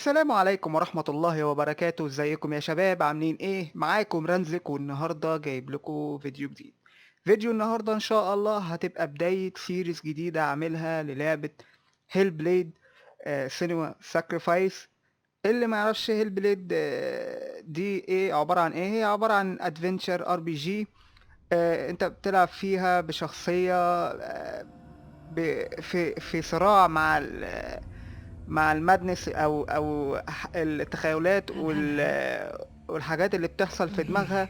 السلام عليكم ورحمة الله وبركاته، ازيكم يا شباب عاملين ايه؟ معاكم رنزك والنهاردة جايب لكم فيديو جديد. فيديو النهاردة ان شاء الله هتبقى بداية سيريز جديدة اعملها للعبة هيل بليد سينما ساكريفايس. اللي ما يعرفش هيل بليد دي ايه عبارة عن ايه؟ هي عبارة عن ادفنتشر ار بي جي. انت بتلعب فيها بشخصية في صراع مع المادنس او التخيلات والحاجات اللي بتحصل في دماغها،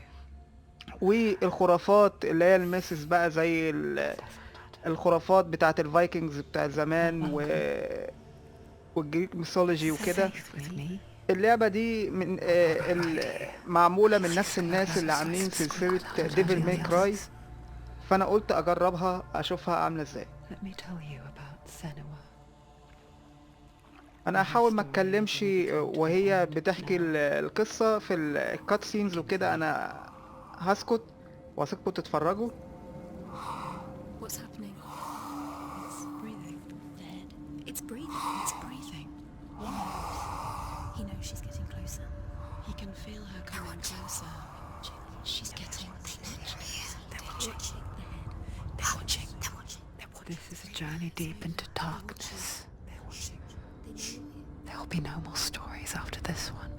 والخرافات اللي هي الميسز بقى زي الخرافات بتاعت الفايكنجز بتاع زمان والجريك ميثولوجي وكده. اللعبة دي من معمولة من نفس الناس اللي عاملين سلسلة ديفل ماي كراي، فانا قلت اجربها اشوفها عاملة ازاي. انا هحاول ما اتكلمش وهي بتحكي القصة في الكات سينز وكده. انا هسكت واسيبكم تتفرجوا. What's happening? It's breathing. Dead. It's breathing. It's breathing. He knows. He knows she's getting closer. He can feel her coming closer. She's getting closer. They're watching. They're watching. They're watching. They're watching. This is a journey deep into darkness. They're watching. There will be no more stories after this one.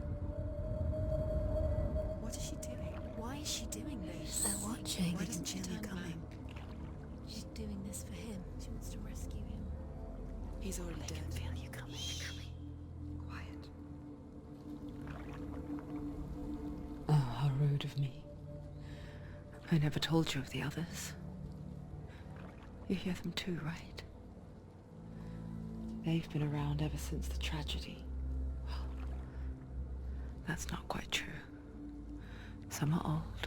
What is she doing? Why is she doing this? They're watching. Why doesn't she turn coming? She's doing this for him. She wants to rescue him. He's already dead. I can feel you coming. Quiet. Oh, how rude of me. I never told you of the others. You hear them too, right? They've been around ever since the tragedy. Well, that's not quite true. Some are old,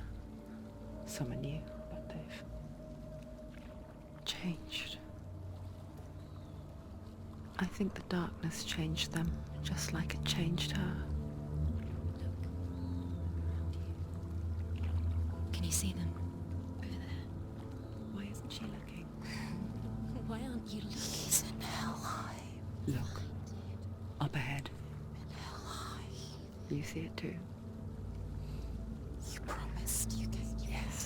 some are new, but they've changed. I think the darkness changed them, just like it changed her. Can you see them? Over there. Why isn't she looking? Why aren't you looking? He's in hell high. Look, up ahead. In hell high. You see it too? You promised you could. Yes.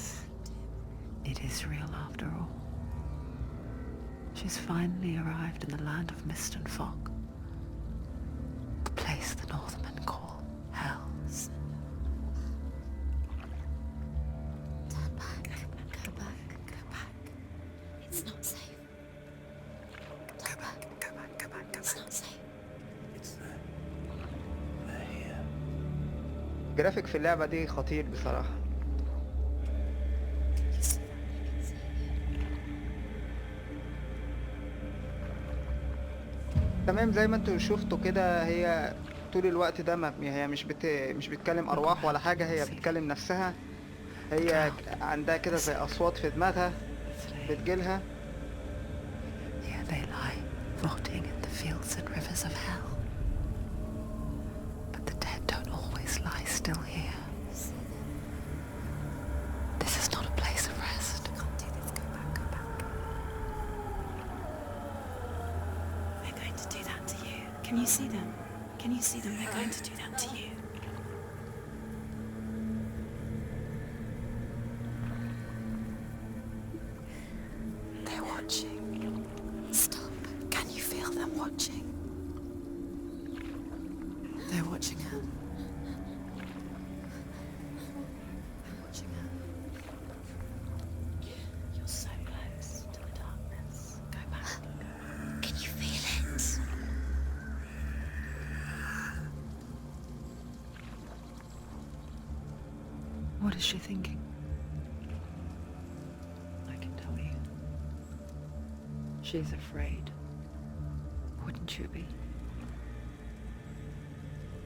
It is real after all. She's finally arrived in the land of mist and fog. The place the Northmen call Hell. Turn back. Go back. Go back. It's not safe. Turn back. Go back, go back, go It's back. not safe. It's there. They're here. جرافيك في اللعبة دي خطير بصراحة. تمام زي ما انتوا شفتوا كده، هي طول الوقت ده هي مش بتكلم ارواح ولا حاجة، هي بتكلم نفسها. هي عندها كده زي اصوات في دماغها بتجيلها. Here they lie, rotting in the fields and rivers of hell. But the dead don't always lie still here. This is not a place of rest. Can't do this. Go back. Go back. They're going to do that to you. Can you see them? Can you see them? They're going to do that to you. They're watching. Stop. Can you feel them watching? They're watching her. They're watching her. You're so close to the darkness. Go back. Can you feel it? What is she thinking? I can tell you. She's afraid. Wouldn't you be?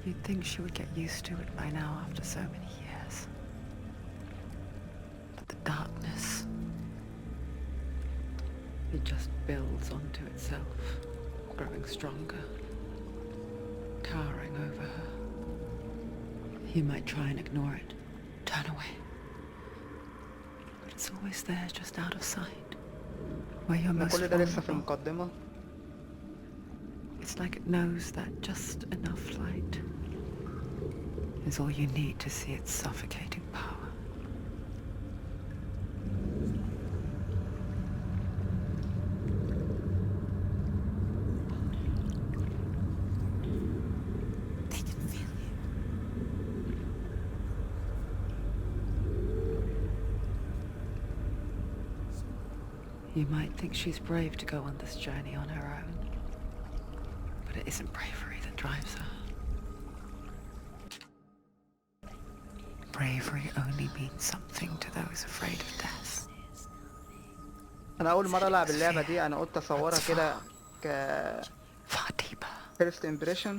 You'd think she would get used to it by now after so many years. But the darkness, it just builds onto itself, growing stronger, towering over her. You might try and ignore it, turn away. But it's always there, just out of sight, where you're most كل ده لسه في vulnerable. المقدمة. It's like it knows that just enough light is all you need to see its suffocating power. They can feel you. You might think she's brave to go on this journey on her own, but it isn't bravery that drives her. Bravery only means something to those afraid of death. انا اول مره العب اللعبه دي، انا قلت اصورها كده ك Far deeper. first impression.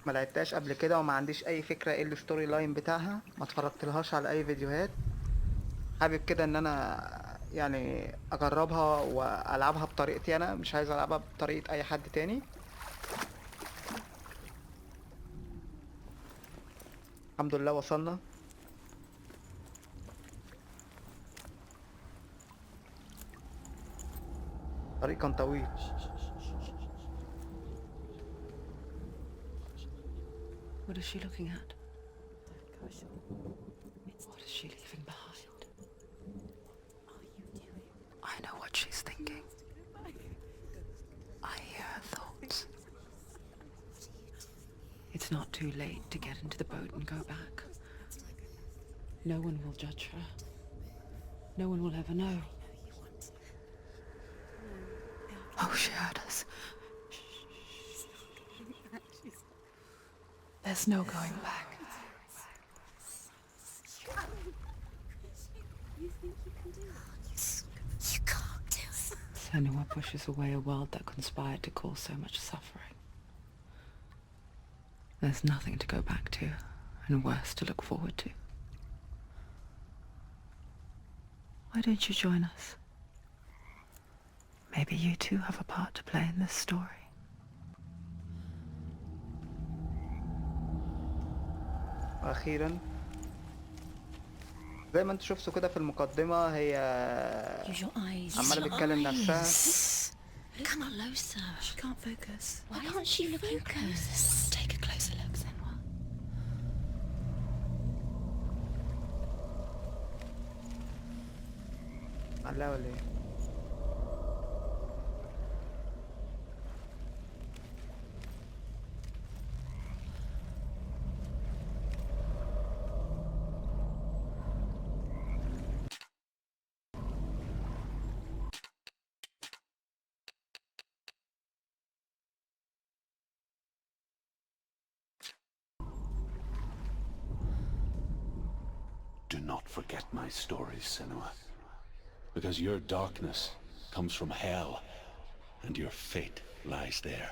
ما لعبتهاش قبل كده وما عنديش اي فكره ايه الستوري لاين بتاعها، ما اتفرجتلهاش على اي فيديوهات. حابب كده ان انا يعني اجربها والعبها بطريقتي، انا مش عايز العبها بطريقه اي حد تاني. الحمد لله وصلنا. الطريق كان طويل. What is she looking at? What is she leaving behind? I know what she's thinking. I hear her thoughts. It's not too late to get into the boat and go back. No one will judge her. No one will ever know. Oh, she heard us. There's no going back. You can't do it. Senua pushes away a world that conspired to cause so much suffering. There's nothing to go back to, and worse to look forward to. Why don't you join us? Maybe you too have a part to play in this story. واخيرا زي ما انتوا شفتوا كده في المقدمه، هي Use your eyes. عماله بتكلم نفسها. Come closer. She can't focus. Why can't she focus? Close. Take a closer look, Senua. معلقه ولا ايه؟ Do not forget my stories, Senua, because your darkness comes from hell, and your fate lies there.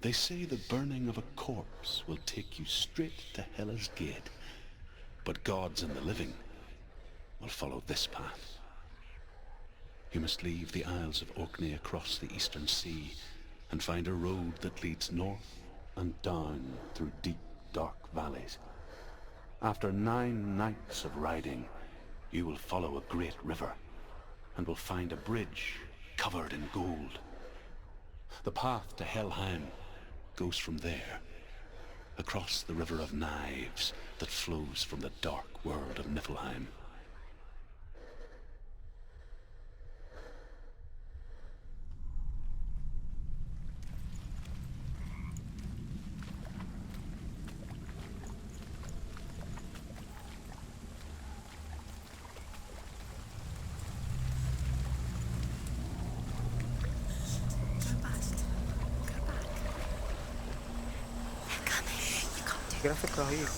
They say the burning of a corpse will take you straight to Hela's gate, but gods and the living will follow this path. You must leave the Isles of Orkney across the eastern sea, and find a road that leads north and down through deep, dark valleys. After 9 nights of riding, you will follow a great river, and will find a bridge covered in gold. The path to Helheim goes from there, across the river of knives that flows from the dark world of Niflheim. جرافيك رهيب.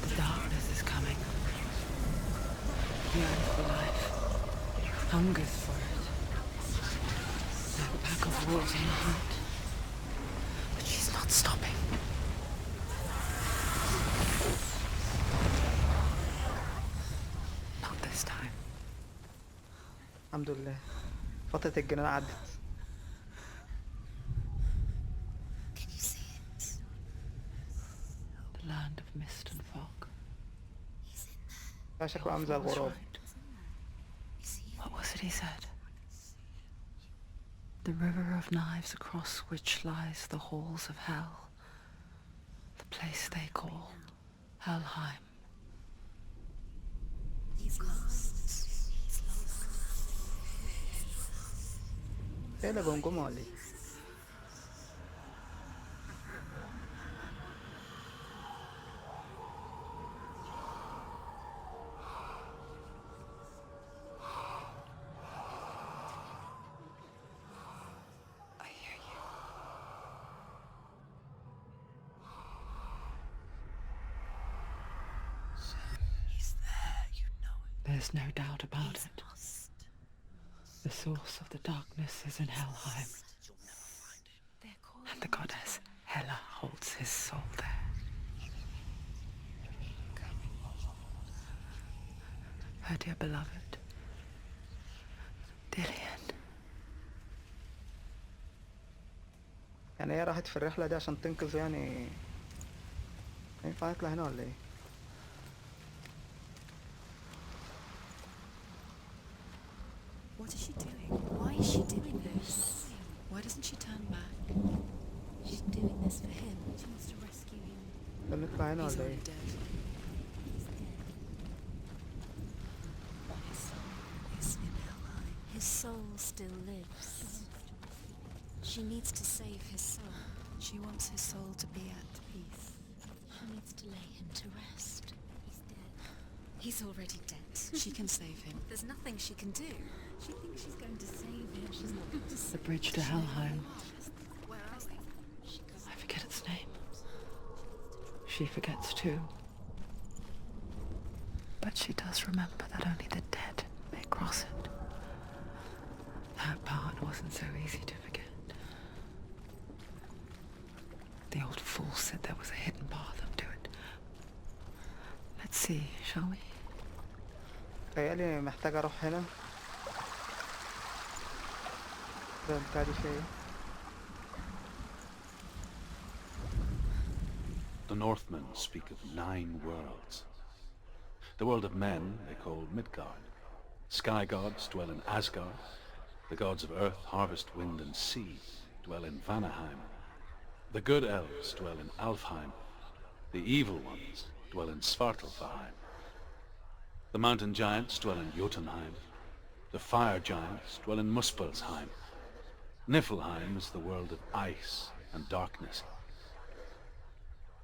The darkness is coming. Yearns for life. Hungers for it. Like a pack of wolves on the hunt. But she's not stopping. Not this time. الحمد لله فترة الجنان عدت. mist and fog. شكله عامل زي What was الغراب. right? What was it he said? The river of knives across which lies the halls of hell. The place they call Helheim. He's lost. He's lost. ايه اللي بنجمه ولا ايه؟ I hear you. He's there, you know it. There's no doubt about it. Lost. The source of the darkness is in Helheim, They're calling and the goddess Hela holds his soul there. Her dear beloved, Dillian. يعني هي راحت في الرحلة دي عشان تنقذ يعني. ينفع نطلع هنا ولا ايه؟ What is she doing? Why is she doing this? Why doesn't she turn back? She's doing this for him. She wants to rescue him. طب نطلع هنا He's ولا ايه؟ already dead. He's dead. His soul is in Helheim. His soul still lives. She needs to save his soul. She wants his soul to be at peace. She needs to lay him to rest. He's dead. He's already dead. She can save him. There's nothing she can do. She thinks she's going to save him. She's not going to The save bridge to Helheim. Where are we? I forget its name. She forgets too. But she does remember that only the dead may cross it. That part wasn't so easy to forget. The old fool said there was a hidden path up to it. Let's see, shall we? تخيلي محتاج اروح هنا. ده بتاع دي فيا. The Northmen speak of 9 worlds. The world of men they call Midgard. Sky gods dwell in Asgard. The gods of earth, harvest, wind and sea dwell in Vanaheim. The good elves dwell in Alfheim. The evil ones dwell in Svartalfheim. The mountain giants dwell in Jotunheim. The fire giants dwell in Muspelheim. Niflheim is the world of ice and darkness.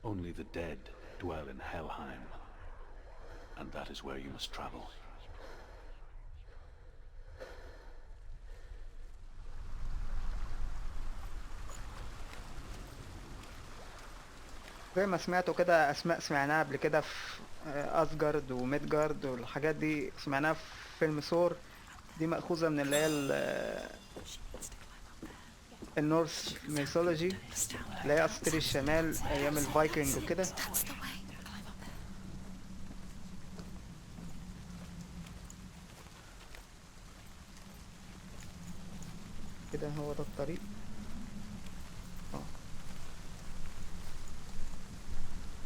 Only the dead dwell in Helheim, and that is where you must travel. زي ما سمعتوا كده اسماء سمعناها قبل كده في اسجارد وميدجارد والحاجات دي سمعناها في فيلم ثور. دي مأخوذة من اللي هي النورس ميثولوجي اللي هي اساطير الشمال ايام الفايكنج وكده. That's the way. كده هو ده الطريق.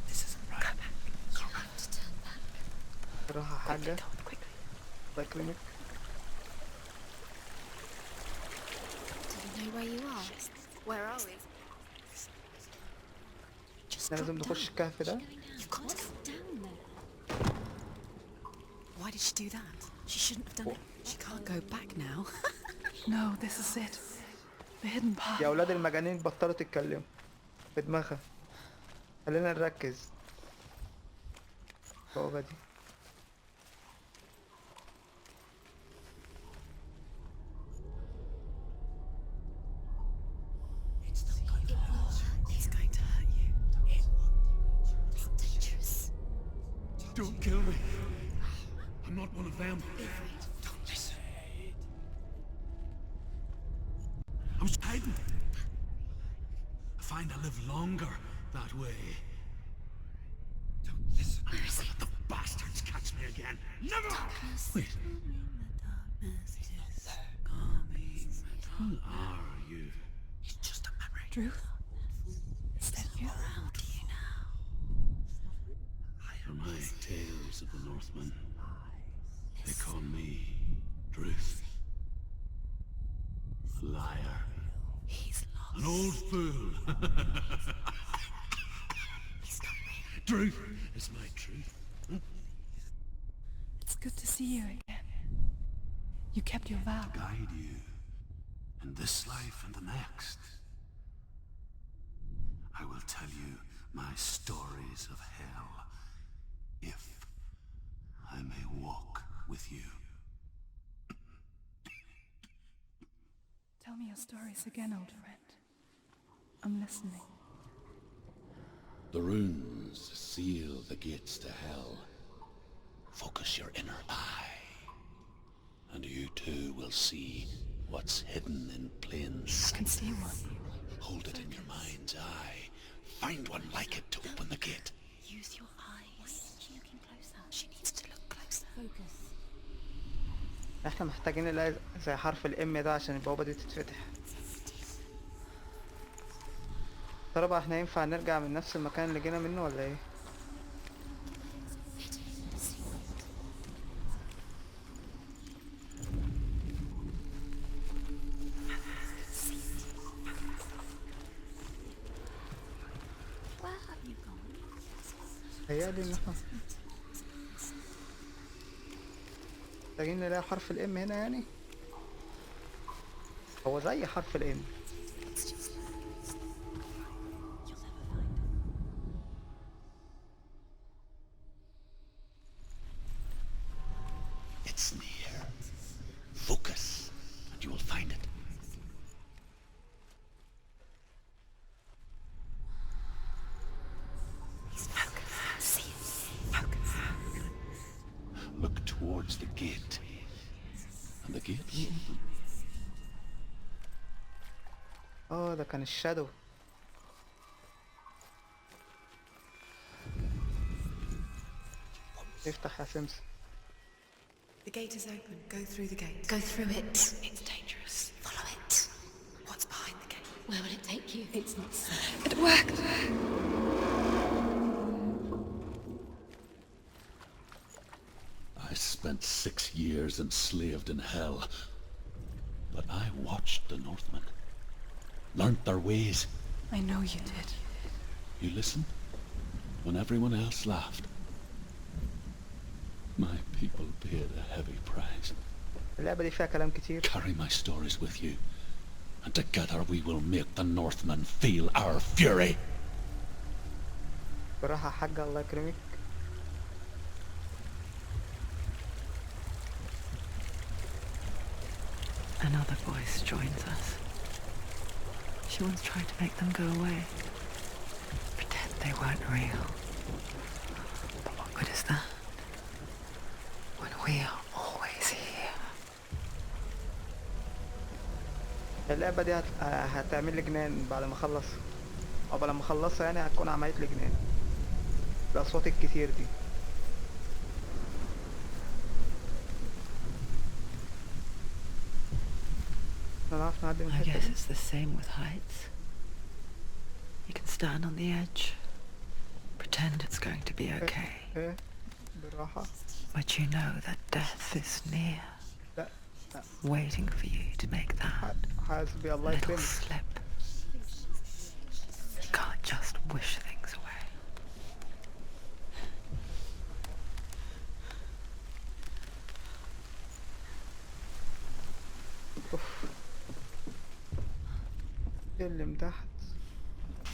This isn't right. You have to turn back. راحة حاجة. Quickly. الله يكرمك. Do you know where you are? Where are we? Just احنا لازم drop نخش down. الكهف ده. You've got to go down there. Why did she do that? She shouldn't have done it. She can't go back now. No, this is it. The hidden path. يا اولاد المجانين بطلوا تتكلموا في دماغها. خلينا نركز. البوابة دي. It's going to hurt you. It's dangerous. Don't kill me. I'm not one of them. Don't listen. I was hiding. I find I live longer that way. Don't listen. Let the bastards catch me again. Never! Wait. Who are you? It's just a memory. Drew? Is that you? How old are you now? my tales of the Northmen. They call me Druth. A liar. He's lost. An old fool. He's not real. Truth is my truth. It's good to see you again. You kept your vow. Guide you in this life and the next. I will tell you my stories of hell, if I may walk with you. Tell me your stories again, old friend. I'm listening. The runes seal the gates to hell. Focus your inner eye, and you too will see what's hidden in plain I sight. can see one. Hold it in your mind's eye. Find one like it to open the gate. Use your eyes. Why isn't she looking closer? She needs to look closer. Focus. احنا محتاجين نلاقي زي حرف الام ده عشان البوابة دي تتفتح. ترى بقى احنا ينفع نرجع من نفس المكان اللي جينا منه ولا ايه؟ Where have you gone? تهيألي ان احنا محتاجين نلاقي حرف الام هنا يعني. هو زي حرف الام. It's just you'll never find It's near. Focus, and you will find it. See it. Look towards the gate. And the gate will open. اه ده كان الشادو. افتح يا سمسم. The gate is open. Go through the gate. Go through it. It's dangerous. Follow it. What's behind the gate? Where will it take you? It's not safe. It worked! I spent 6 years enslaved in hell. But I watched the Northmen. Learnt their ways. I know you did. You listened when everyone else laughed. My people paid a heavy price. اللعبة دي فيها كلام كتير. Carry my stories with you, and together we will make the Northmen feel our fury. براحة يا حاجة الله يكرمك. Another voice joins us. She once tried to make them go away. Pretend they weren't real. But what good is that? When we are always here. اللعبة دي هتعمل لي جنان بعد ما اخلص، او بعد ما اخلصها يعني هتكون عملت لي جنان بالاصوات الكتير دي. نعرف نعدي من I الحتة guess دي. it's the same with heights. You can stand on the edge, pretend it's going to be okay, ايه براحة. but you know that death is near, لا لا waiting for you to make that حاسبي الله little يكرمك. slip. You can't just wish things away. اوف سلم تحت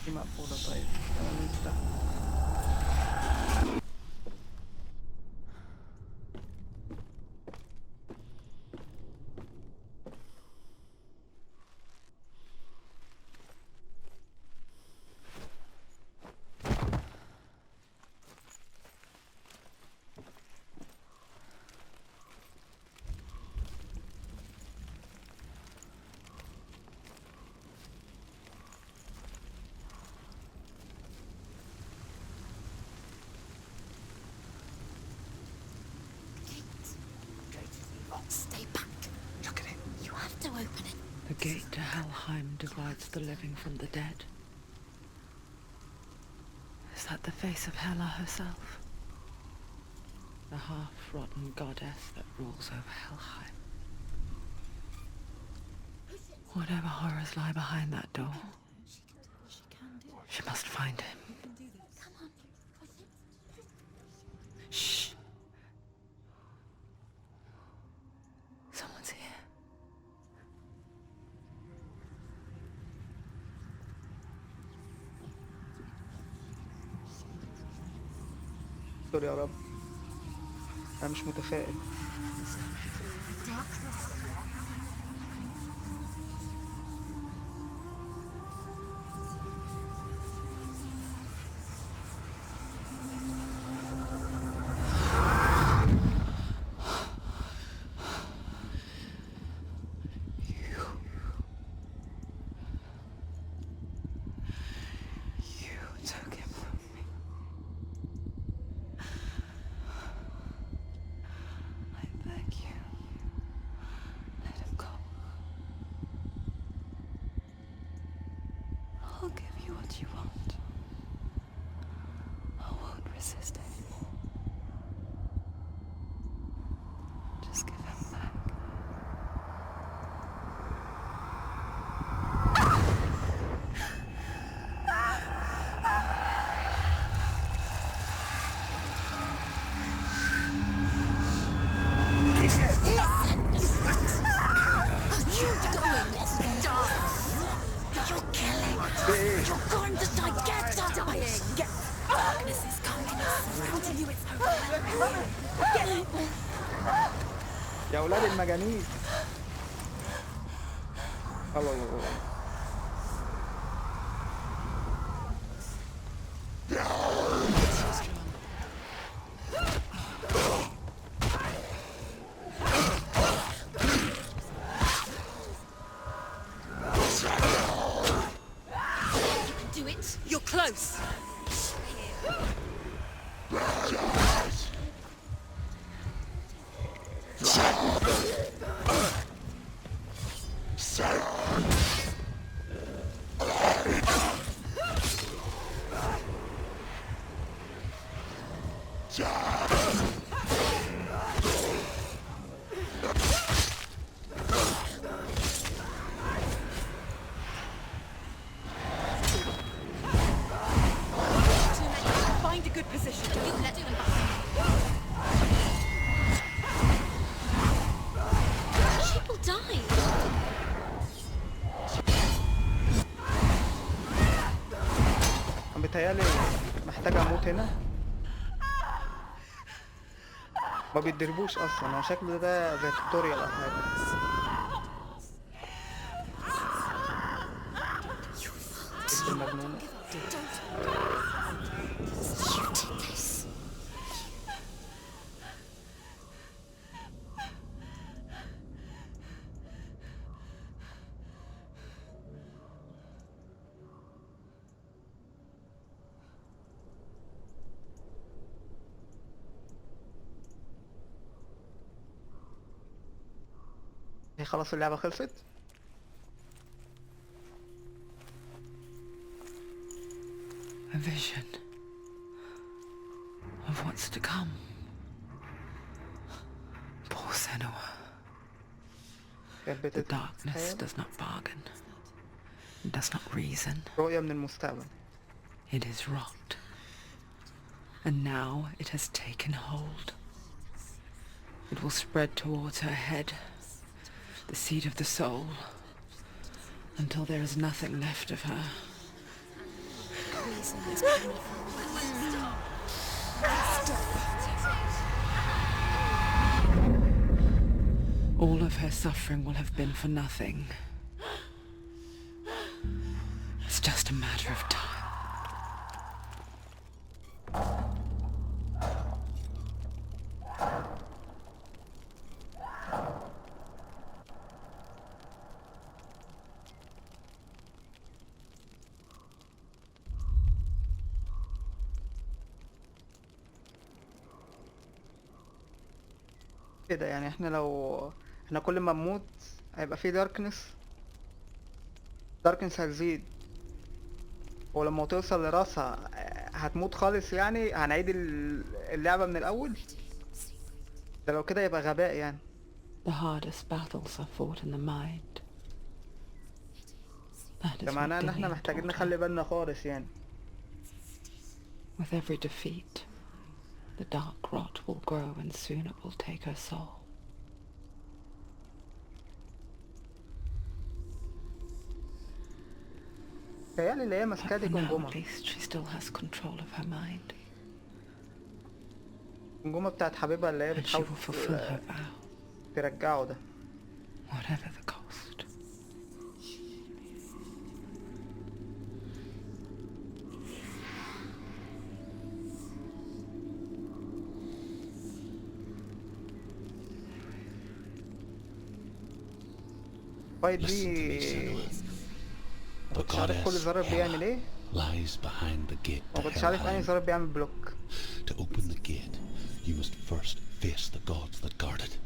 دي مقفولة. طيب انا ننزل تحت. Stay back. Look at it. You have to open it. The gate to Helheim divides the living from the dead. Is that the face of Hela herself? the half-rotten goddess that rules over Helheim. Whatever horrors lie behind that door, she must find him. Shh. Someone's here. استر يا رب، انا مش متفائل. You took him from me. I beg you, let him go. I'll give you what you want. I won't resist anymore. Just give him back. You're going to die. Get dying. Darkness is coming. Surrounding you. It's overwhelming. يا اولاد المجانين. الله الله الله. Do it. You're close. Find a good position. You let them People die. انا بيتهيألي محتاج اموت هنا. ما بيتدربوش اصلا، هو شكله ده زي توتوريال او حاجه. بنت المجنونه. هي خلاص اللعبة خلصت؟ A vision of what's to come. Poor Senua. كانت The darkness does not bargain, does not reason. رؤية من المستقبل. It is rot. And now it has taken hold. It will spread towards her head, the seat of the soul, until there is nothing left of her. All of her suffering will have been for nothing. It's just a matter of time. كده يعني احنا كل ما نموت هيبقى في داركنس هتزيد، ولما توصل لراسها هتموت خالص. يعني هنعيد اللعبة من الأول. ده لو كده يبقى غباء يعني. The hardest battles are fought in the mind. That ده is what معناه ان احنا Dillian محتاجين taught نخلي her. بالنا خالص يعني. With every defeat, the dark rot will grow and soon it will take her soul. تهيألي اللي هي ماسكاه But دي for now, جمجمة. at least, she still has control of her mind, الجمجمة بتاعت حبيبها اللي هي and she بتحاول will fulfill her vow, ترجعه ده. whatever the cost. فايت Listen to me, دي Senua. The مكنتش عارف كل goddess زرار بيعمل Hela ايه، lies behind the gate to ومكنتش عارف انهي Helheim. زرار بيعمل بلوك. To open the gate, you must first face the gods that guard it.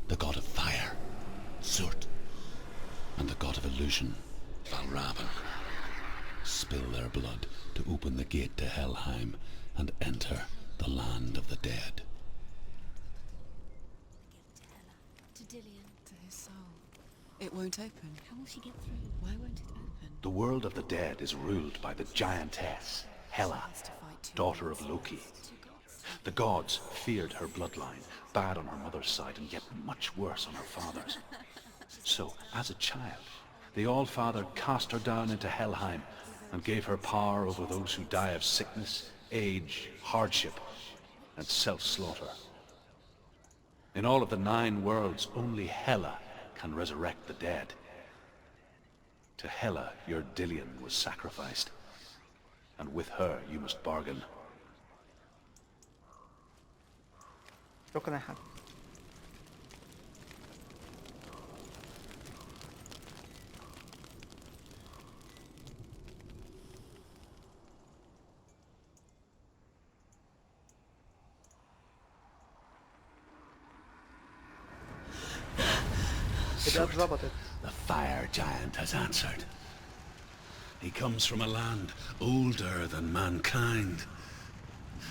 The god of fire, Surt, and the god of illusion, Valravan. Spill their blood to open the gate to Helheim and enter the land of the dead. To Dillian. To his soul. It won't open. How will she get through? Why won't it open? The world of the dead is ruled by the giantess, Hela, Has to fight two daughter of gods. Loki. Two gods. The gods feared her bloodline, bad on her mother's side and yet much worse on her father's. So, as a child, the All-Father cast her down into Helheim and gave her power over those who die of sickness, age, hardship, and self-slaughter. In all of the 9 worlds, only Hela can resurrect the dead. To Hela, your Dillian was sacrificed, and with her you must bargain. شكرا يا حاج. كده اتظبطت. The fire giant has answered. He comes from a land older than mankind.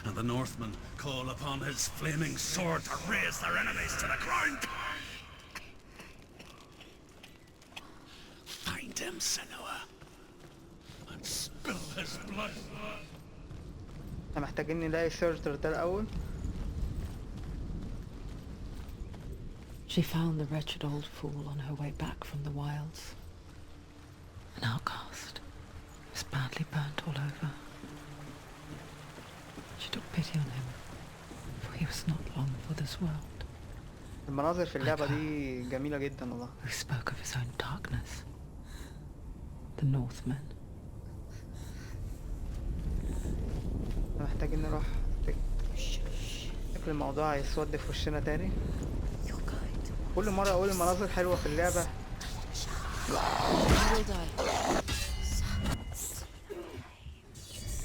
And the Northmen call upon his flaming sword to raise their enemies to the ground. Find him, Senua, and spill his blood. احنا محتاجين نلاقي سيرتر ده الأول. She found the wretched old fool on her way back from the wilds. An outcast. He was badly burnt all over. She took pity on him, for he was not long for this world. المناظر في اللعبة دي جميلة جدا والله. Who spoke of his own darkness. The Northmen. احنا محتاجين نروح. شكل الموضوع هيسود في وشنا تاني. كل مرة أقول المناظر حلوة في اللعبة. You will die.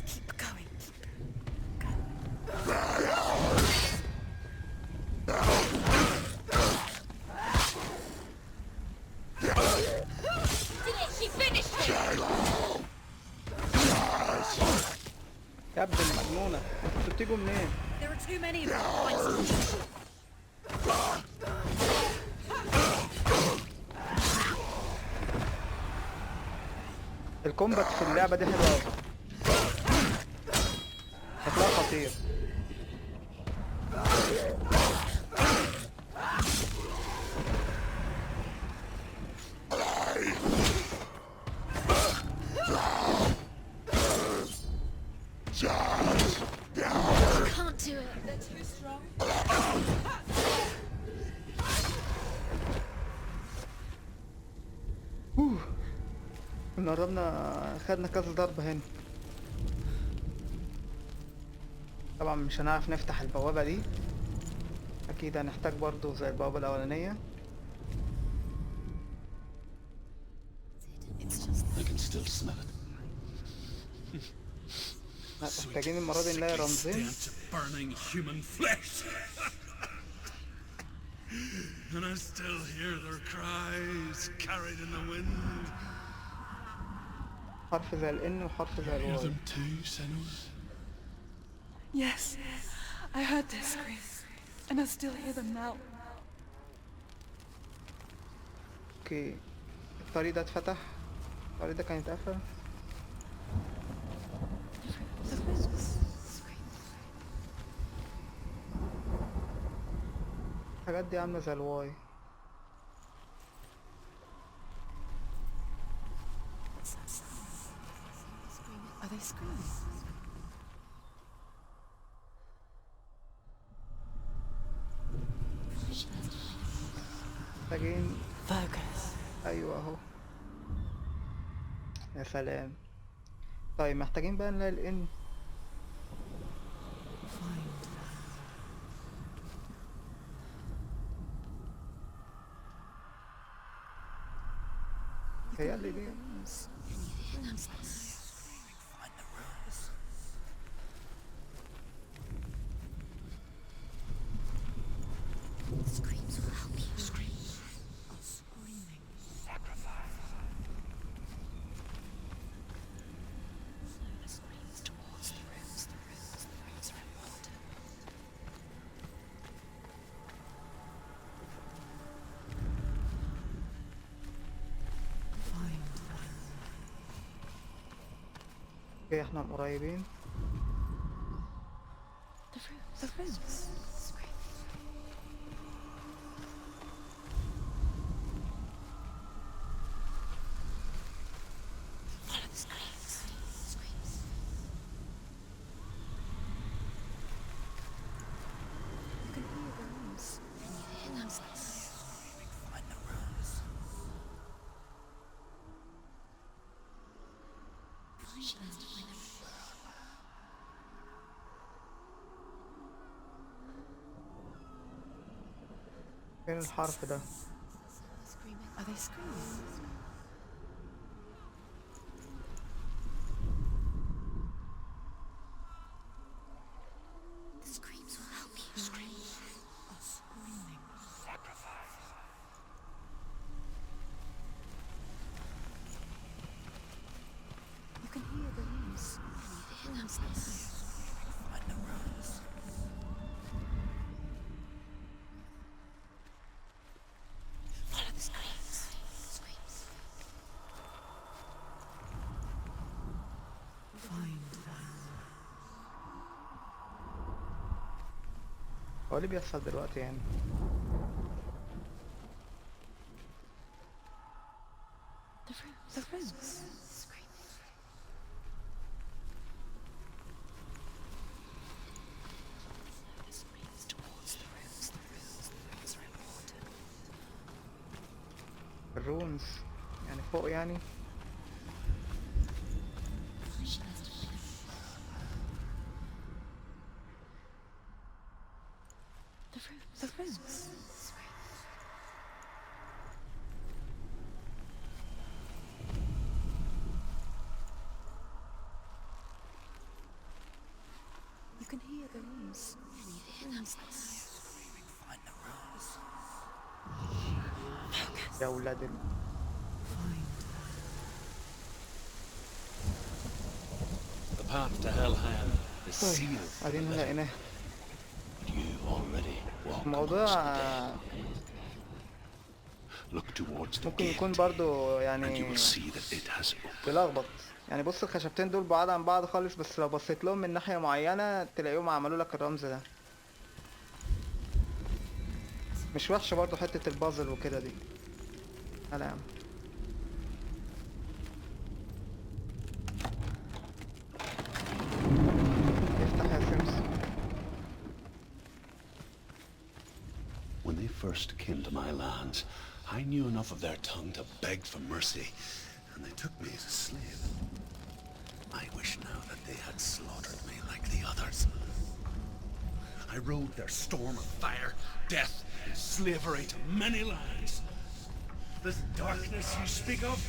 Keep going. She finished him! يا ابن المجنونة، انتوا بتيجوا منين؟ There are too many of them. Find some. الكومبات في اللعبة دي حلوة أوي. شكلها خطير. Can't do it. They're too strong. كنا قربنا، خدنا كذا ضربة هنا. طبعا مش هنعرف نفتح البوابة دي. أكيد هنحتاج برضو زي البوابة الأولانية. I can still smell it. محتاجين المرة دي نلاقي رمزين. Stench of burning human flesh. And I still hear their cries carried in the wind. حرف زي الإن وحرف زي Hear الواي. them too, Senua? Yes, I heard their screams. And I still hear them now. اوكي، الطريق ده اتفتح، الطريق ده كان اتقفل. الحاجات دي عاملة زي الواي. Are they screaming? محتاجين. Focus. ايوه اهو. يا سلام. طيب محتاجين بقى نلاقي الان. Find. هي اللي دي. Screams will help you. The screams towards the rooms. The rooms are important. Find. اوكي احنا قريبين. The rooms. Follow the screams. Screams. You can hear the rooms. Can you hear them? Find the rooms. She has to find them. فين الحرف ده؟ Are they screaming? The screams will help you. Screams. You can hear the rooms. Can you hear them? Find the rooms. Follow the screams. Screams. Find. هو اللي بيحصل دلوقتي يعني. The rooms. Screams. The screams towards the rooms. The rooms are important. الرونز يعني فوق يعني. She has to find them. The rooms. You can hear the rooms. Can you hear them? Find the rooms. يا ولاد Find. The path to Hellham is طيب sealed. بعدين لقيناه. You already walk الموضوع amongst the dead. Look towards the ممكن gate, يكون برضو and you يعني will see that it has opened. بيلخبط. يعني بص الخشبتين دول بعاد عن بعض خالص، بس لو بصيت لهم من ناحية معينة تلاقيهم عملوا لك الرمز ده. مش وحشة برضو حتة البازل وكده دي. هلا يا عم. افتح يا سمس. When they first came to my lands, I knew enough of their tongue to beg for mercy, and they took me as a slave. I wish now that they had slaughtered me like the others. I rode their storm of fire, death, and slavery to many lands. This darkness you speak of?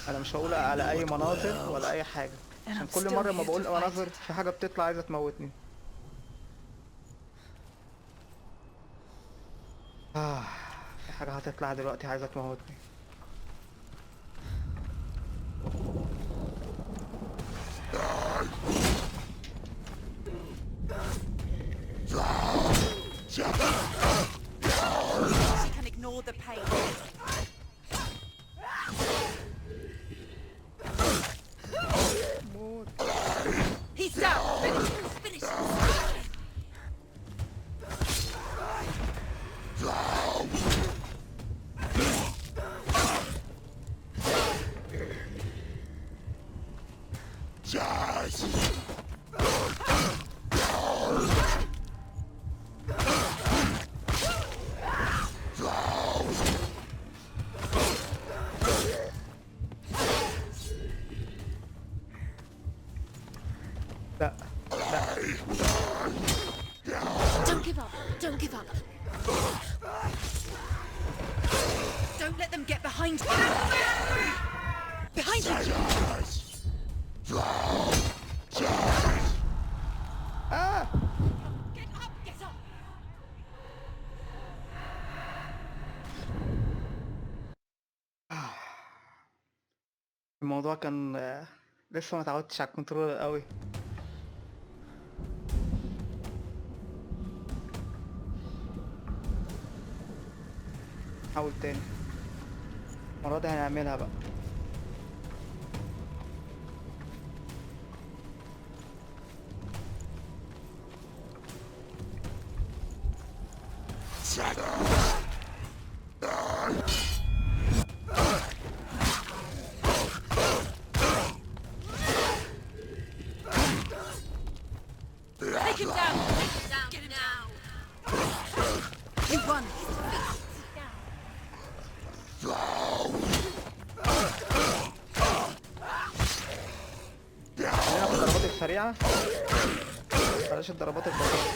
انا مش هقول على اي مناظر ولا اي حاجة، عشان كل مرة ما بقول مناظر في حاجة بتطلع عايزة تموتني. في حاجة هتطلع دلوقتي عايزة تموتني. She can ignore the pain. He's down. Finish. لا Don't give up. Don't give up. Don't let them get behind you. Behind you. Get up. Get up. الموضوع كان لسه ما اتعودتش على الكنترول قوي. حاول تاني، المرة دي هنعملها بقى. Take him down. Get him down. You won. خلينا في الضربات السريعة، بلاش الضربات البطيئة.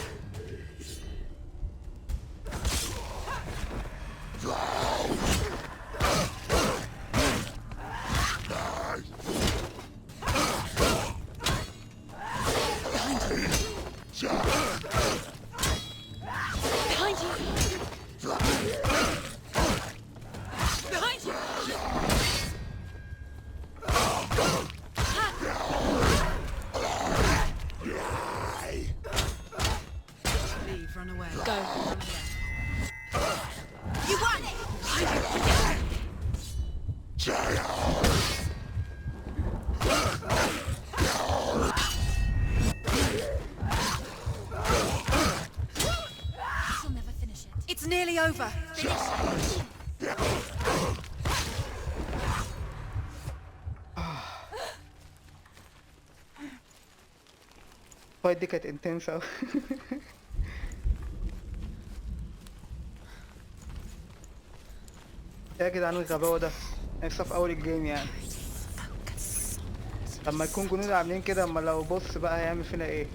Behind you. Behind you. Leave. Run away. Go. Run away. You won. She'll never finish it. It's nearly over. الفايت دي كانت انتنس اوي. يا جدعان الغباوة ده لسه في اول الجيم يعني. لما يكون جنود عاملين كده، اما لو بص بقى هيعمل فينا ايه.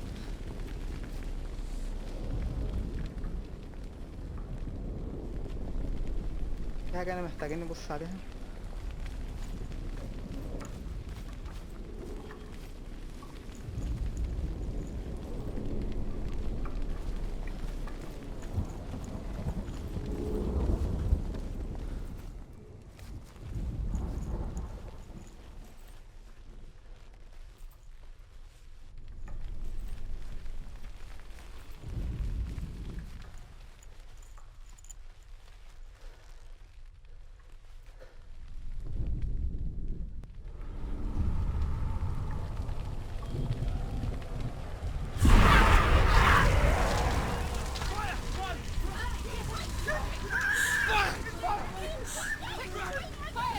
في حاجة انا محتاجين نبص عليها.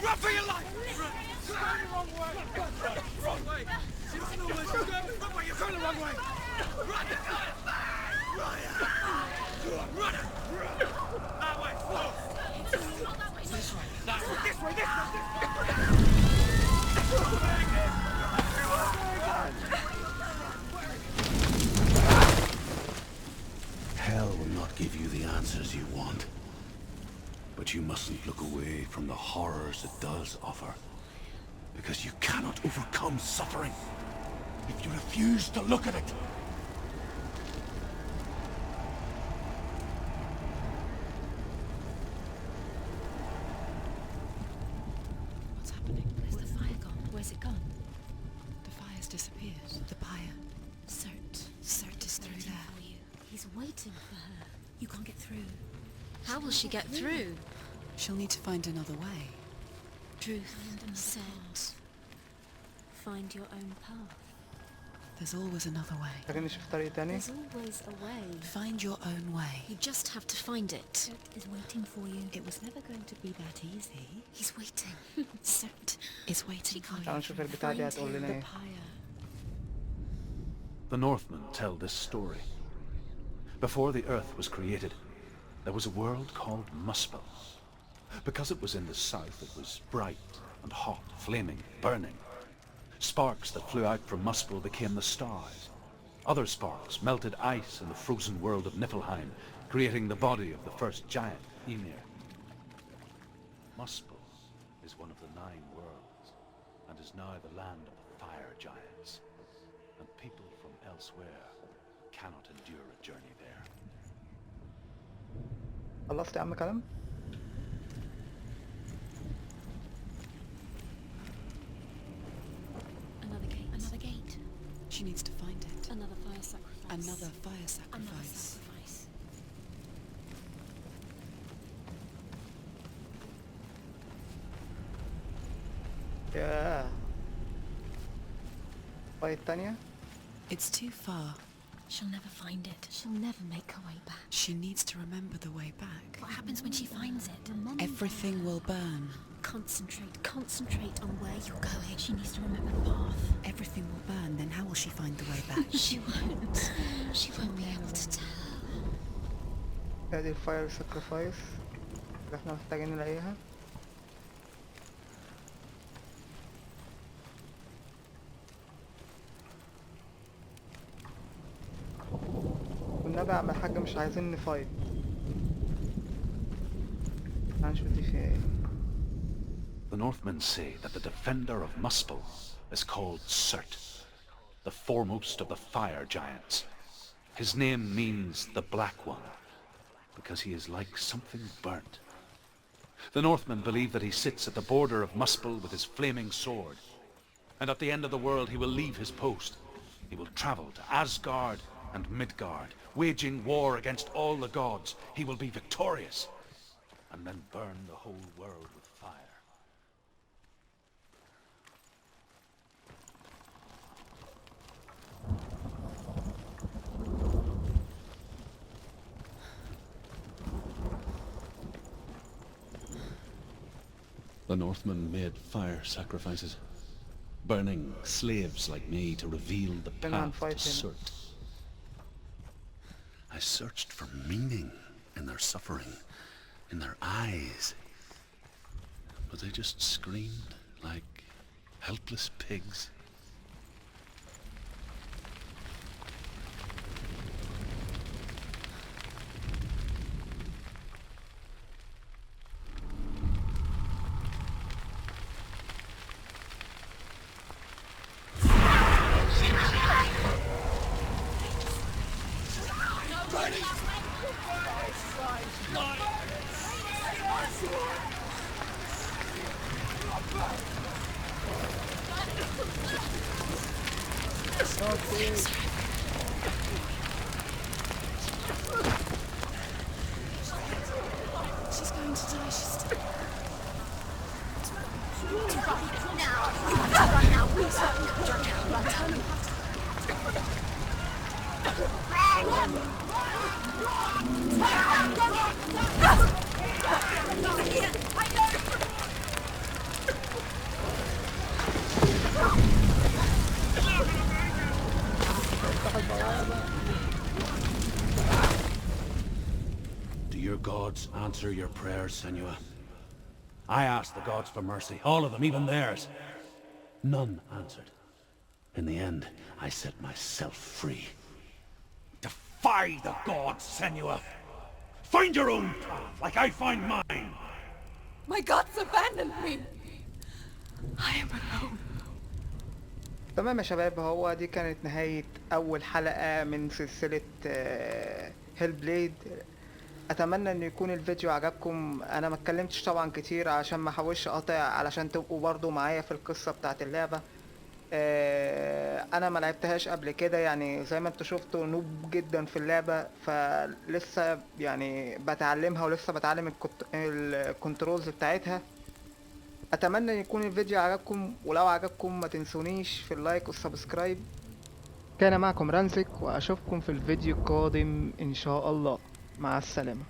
Run for your life! Run the wrong way! Wrong way! Run way! You're going the wrong way! Run! Run! That way! This way! This way! Hell will not give you the answers you want. But you mustn't look away from the horrors it does offer. Because you cannot overcome suffering if you refuse to look at it. What's happening? Where's the fire gone? Where's it gone? The fire's disappeared. The pyre. Cert. Cert is through Waiting there. for you. He's waiting for her. You can't get through. How will she get through? She'll need to find another way. Truth said, find your own path. There's always another way. لكن نشوف طريق تاني. There's always a way. Find your own way. You just have to find it. Surt is waiting for you. It was never going to be that easy. He's waiting. Surt Is waiting for تعالوا you. نشوف البتاع دي هتقول لنا The ايه. pyre. The Northmen tell this story. Before the earth was created, there was a world called Muspel. Because it was in the south, it was bright and hot, flaming, burning. Sparks that flew out from Muspel became the stars. Other sparks melted ice in the frozen world of Niflheim, creating the body of the first giant, Ymir. Muspel is one of the 9 worlds, and is now the land of the fire giants. And people from elsewhere cannot endure a journey there. خلصت يا عم كلام؟ another gate. Another gate. She needs to find it. Another fire sacrifice. Another fire Another sacrifice. sacrifice. ياه. الطريق التانية. It's too far. She'll never find it. She'll never make her way back. She needs to remember the way back. What happens when she finds it? Remember. Everything will burn. Concentrate on where you're going. She needs to remember the path. Everything will burn, then how will she find the way back? She won't. She won't be able to tell. هذه الفاير ساكرفايس اللي احنا محتاجين نلاقيها. والنبي يا عم الحاج مش عايزين نفايت. هنشوف دي فيها ايه. The Northmen say that the defender of Muspel is called Surt, the foremost of the fire giants. His name means the Black One, because he is like something burnt. The Northmen believe that he sits at the border of Muspel with his flaming sword, and at the end of the world he will leave his post. He will travel to Asgard and Midgard, waging war against all the gods. He will be victorious, and then burn the whole world with fire. The Northmen made fire sacrifices, burning slaves like me to reveal the Then I'm path to fighting. Surt. I searched for meaning in their suffering, in their eyes, but they just screamed like helpless pigs. She's going to die. She's still... Do your gods answer your prayers, Senua? I asked the gods for mercy, all of them, even theirs. None answered. In the end, I set myself free. Defy the gods, Senua! Find your own path, like I find mine! My gods abandoned me. I am alone. تمام يا شباب، هو دي كانت نهاية أول حلقة من سلسلة هيل بليد. أتمنى إن يكون الفيديو عجبكم. أنا ما اتكلمتش طبعا كتير عشان ما احاولش أقاطع، علشان تبقوا برضو معايا في القصة بتاعت اللعبة. انا ما لعبتهاش قبل كده، يعني زي ما انتوا شفتوا نوب جدا في اللعبة، فلسه يعني بتعلمها ولسه بتعلم الكنترولز بتاعتها. اتمنى ان يكون الفيديو عجبكم، ولو عجبكم ما تنسونيش في اللايك والسبسكرايب. كان معكم رانزك، واشوفكم في الفيديو القادم ان شاء الله. مع السلامة.